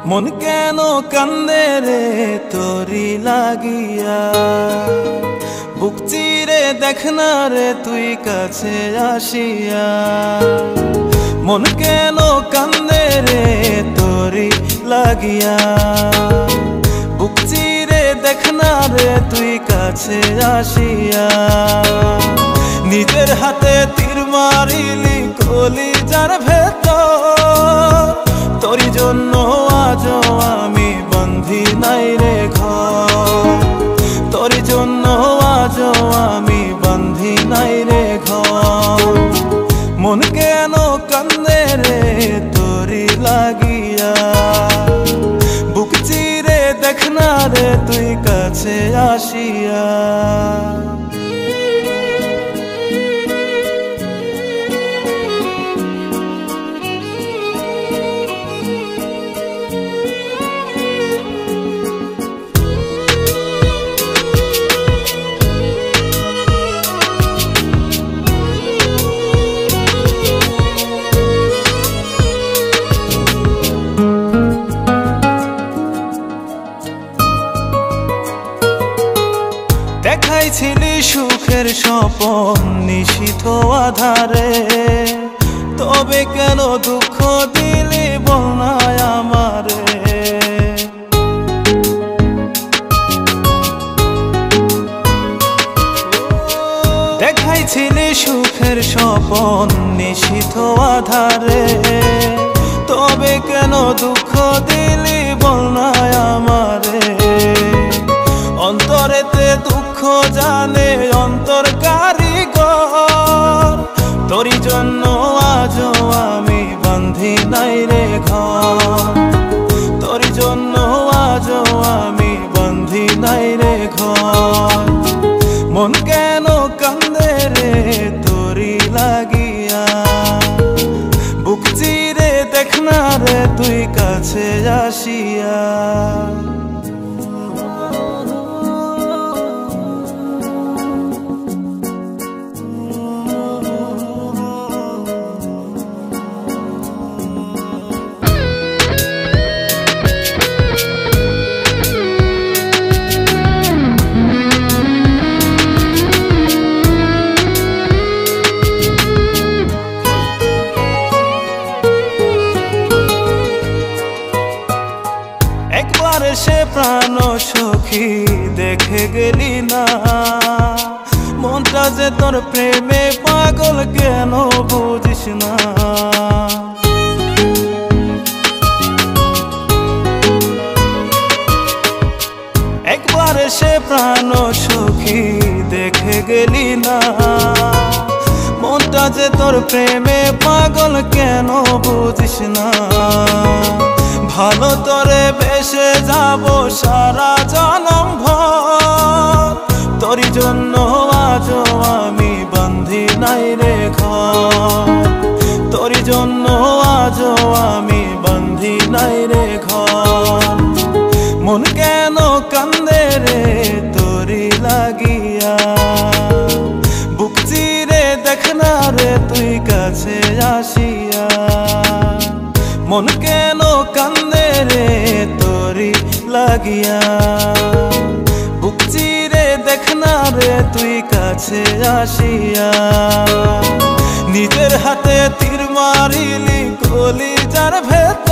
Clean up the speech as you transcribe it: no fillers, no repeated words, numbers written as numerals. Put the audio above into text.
মন কেন কান্দে রে তোরি লাগিয়া, বুক চিরে দেখ না রে তুই কাছে আসিয়া। মন কেন কান্দে রে তোরি লাগিয়া, বুক চিরে দেখ না রে তুই কাছে আসিয়া। নিজের হাতে তীর মারিলি কলিজার ভেতর, তোর জন্য আজও আমি বন্ধি নাই রে ঘর, তোর জন্য আজও আমি বন্ধি নাই রে ঘর। মন কেন কান্দে রে তোরি লাগিয়া, বুক চিরে দেখ না রে তুই কাছে আসিয়া। দেখাইছিলি সুখের স্বপন নিশীথ আধারে, তবে কেন দুঃখ দিলি বল না আমারে। দেখাইছিলি সুখের স্বপন নিশীথ আধারে, তবে কেন দুঃখ দিলি বল না আমারে। অন্তরেতে দুঃখ জানে অন্তর কারিগর, তোরি জন্য আজও আমি বন্ধি নাই রে ঘর, তোরি জন্য আজও আমি বন্ধি নাই রে ঘর। মন কেন কান্দে রে তোরি লাগিয়া, বুক চিরে দেখ না রে তুই কাছে আসিয়া। একবার সে প্রাণ সখী দেখে গেলি না, মনটা যে তোর প্রেমে পাগল কেন বুঝিস না। একবার সে প্রাণ সখী দেখে গেলি না, মনটা যে তোর প্রেমে পাগল কেন বুঝিস না। ভালো তোরে বেসে যাব সারা জনম ভর, তোর জন্য আজও আমি বন্ধি নাই রে ঘর, তোর জন্য আজও আমি বন্ধি নাই রে ঘর। মন কেন কান্দে রে তোরি লাগিয়া, বুক চিরে দেখ না রে তুই কাছে আসিয়া। মন কেন কান্দে রে তোরি লাগিয়া, বুক চিরে দেখ না রে তুই কাছে আসিয়া। নিজের হাতে তীর মারিলি কলিজার ভেতর,